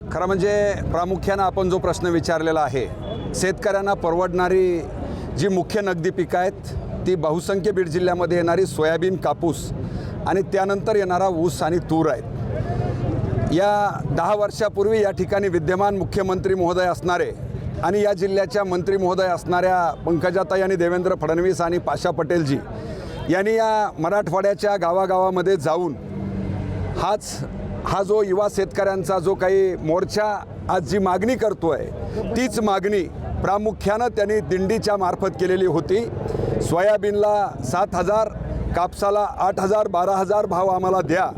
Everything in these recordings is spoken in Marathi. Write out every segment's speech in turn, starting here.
खरं म्हणजे प्रामुख्यानं आपण जो प्रश्न विचारलेला आहे, शेतकऱ्यांना परवडणारी जी मुख्य नगदी पिकं आहेत ती बहुसंख्य बीड जिल्ह्यामध्ये येणारी सोयाबीन, कापूस आणि त्यानंतर येणारा ऊस आणि तूर आहेत। या 10 वर्षापूर्वी या ठिकाणी विद्यमान मुख्यमंत्री महोदय असणारे आणि या जिल्ह्याच्या मंत्री महोदय असणाऱ्या पंकजाताई आणि देवेंद्र फडणवीस आणि पाशा पटेलजी यांनी या मराठवाड्याच्या गावागावामध्ये जाऊन हा जो युवा शेतकऱ्यांचा जो काही मोर्चा आज जी मागणी करतोय तीच मागणी प्रामुख्यानं त्यांनी दिंडीच्या मार्फत केलेली होती। सोयाबीनला 7,000, कापसाला 8,000, 12,000 भाव आम्हाला द्या।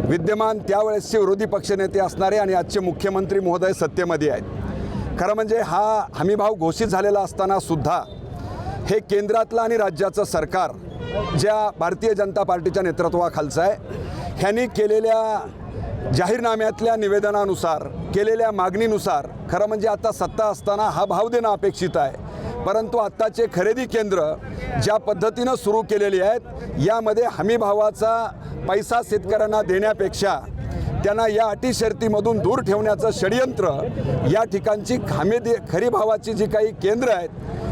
विद्यमान त्यावेळेसचे विरोधी पक्षनेते असणारे आणि आजचे मुख्यमंत्री महोदय सत्तेमध्ये आहेत। खरं म्हणजे हा हमीभाव घोषित झालेला असताना सुद्धा हे केंद्रातलं आणि राज्याचं सरकार ज्या भारतीय जनता पार्टीच्या नेतृत्वाखालचं आहे ह्यांनी केलेल्या जाहीरनाम्यातल्या निवेदनानुसार केलेल्या मागणीनुसार खरं म्हणजे आता सत्ता असताना हा भाव देणं अपेक्षित आहे, परंतु आत्ताचे खरेदी केंद्र ज्या पद्धतीनं सुरू केलेली आहेत यामध्ये हमीभावाचा पैसा शेतकऱ्यांना देण्यापेक्षा त्यांना या अटी शर्तीमधून दूर ठेवण्याचं षडयंत्र या ठिकाणची खरी भावाची जी काही केंद्र आहेत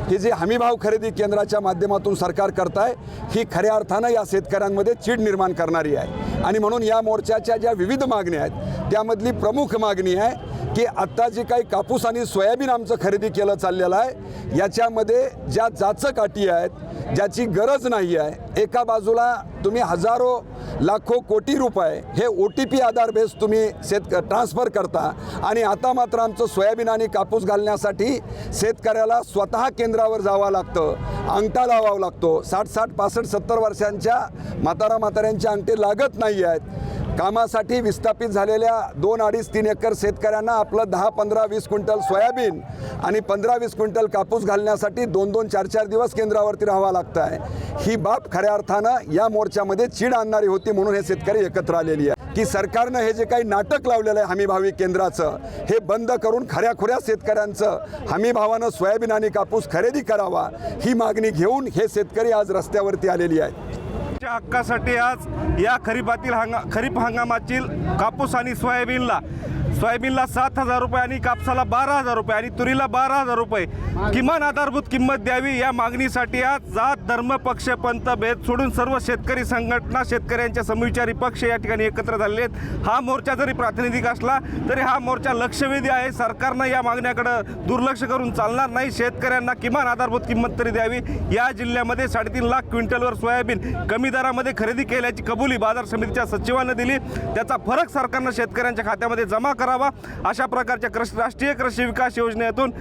ही जी हमीभाव खरेदी केंद्राच्या माध्यमातून सरकार करत आहे ही खऱ्या अर्थानं या शेतकऱ्यांमध्ये चीड निर्माण करणारी आहे। आणि म्हणून या मोर्चाच्या ज्या विविध मागण्या आहेत त्यामधली प्रमुख मागणी आहे की आत्ता जी काही कापूस आणि सोयाबीन आमचं खरेदी केलं चाललेलं आहे याच्यामध्ये ज्या जाचक अटी आहेत ज्याची गरज नाही आहे, एका बाजूला तुम्ही हजारो लाखो कोटी रुपये हे OTP आधार बेस तुम्ही ट्रान्सफर करता आणि आता मात्र आमचं सोयाबीन आणि कापूस घालण्यासाठी शेतकऱ्याला स्वतः केंद्रावर जावं लागतं, अंगठा लावावा लागतो। 60-60, 65, 70 वर्षांच्या म्हाताऱ्यांच्या अंगठे लागत नाही आहेत। कामासाठी विस्थापित झालेल्या 2-2.5-3 एकर शेतकऱ्यांना आपलं 10, 15, 20 क्विंटल सोयाबीन आणि 15-20 क्विंटल कापूस घालण्यासाठी 2-2, 4-4 दिवस केंद्रावरती राहावं लागतं आहे। ही बाब खऱ्या अर्थानं या मोर्चामध्ये चीड आणणारी होती, म्हणून हे शेतकरी एकत्र आलेली आहे की सरकारनं हे जे काही नाटक लावलेलं आहे हमीभावी केंद्राचं हे बंद करून खऱ्याखुऱ्या शेतकऱ्यांचं हमीभावानं सोयाबीन आणि कापूस खरेदी करावा ही मागणी घेऊन हे शेतकरी आज रस्त्यावरती आलेली आहेत। हक्कासाठी आज या खरीप हंगामातील कापूस आणि सोयाबीनला 7,000 रुपये आणि कापसाला 12,000 रुपये आणि तुरीला 12,000 रुपये किमान आधारभूत किंमत द्यावी या मागणीसाठी आज जात, धर्म, पक्ष, पंथ भेद सोडून सर्व शेतकरी संघटना, शेतकऱ्यांच्या समविचारी पक्ष या ठिकाणी एकत्र झालेले आहेत। हा मोर्चा जरी प्रातिनिधिक असला तरी हा मोर्चा लक्षवेधी आहे। सरकारनं या मागण्याकडे दुर्लक्ष करून चालणार नाही। शेतकऱ्यांना किमान आधारभूत किंमत तरी द्यावी। या जिल्ह्यामध्ये 3.5 लाख क्विंटलवर सोयाबीन कमी दरामध्ये खरेदी केल्याची कबुली बाजार समितीच्या सचिवांनी दिली। त्याचा फरक सरकारनं शेतकऱ्यांच्या खात्यामध्ये जमा करावा। अशा प्रकारच्या राष्ट्रीय कृषी विकास योजनेतून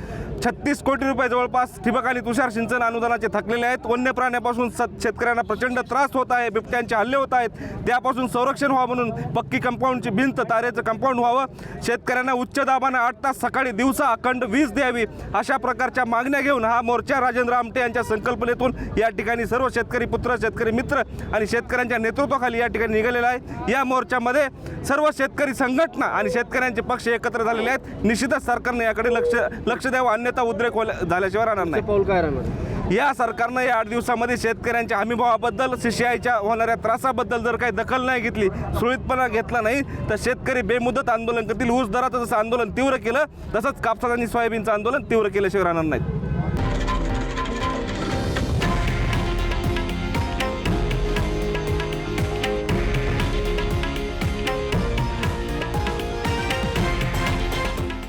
36 कोटी रुपये जवळपास ठिबक आणि तुषार सिंचन अनुदानाचे थकलेले आहेत। वन्य प्राण्यापासून शेतकऱ्यांना प्रचंड त्रास होत आहे, बिबट्यांचे हल्ले होत आहेत, त्यापासून संरक्षण व्हावं म्हणून पक्की कंपाऊंडची भिंत, तारेचं कंपाऊंड व्हावं, शेतकऱ्यांना उच्च दाबानं 8 तास सकाळी दिवसा अखंड वीज द्यावी, अशा प्रकारच्या मागण्या घेऊन हा मोर्चा राजेंद्र आमटे यांच्या संकल्पनेतून या ठिकाणी सर्व शेतकरी पुत्र, शेतकरी मित्र आणि शेतकऱ्यांच्या नेतृत्वाखाली या ठिकाणी निघालेला आहे। या मोर्चामध्ये सर्व शेतकरी संघटना आणि शेतकऱ्यांचे पक्ष एकत्र झालेले आहेत। निश्चितच सरकारने याकडे लक्ष द्यावं, अन्यथा उद्रेक झाल्याशिवाय राहणार नाही। या सरकारनं या 8 दिवसामध्ये शेतकऱ्यांच्या हमीभावाबद्दल, CCIच्या होणाऱ्या त्रासाबद्दल जर काही दखल नाही घेतली, सुरळीतपणा घेतला नाही तर शेतकरी बेमुदत आंदोलन करतील। ऊस दराचं जसं आंदोलन तीव्र केलं तसंच कापसाचं आणि सोयाबीनचं आंदोलन तीव्र केल्याशिवाय राहणार नाही।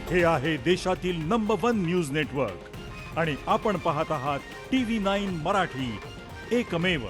हे आहे देशातील नंबर 1 न्यूज नेटवर्क आणि आपण पाहत आहात TV9 मराठी, एकमेव।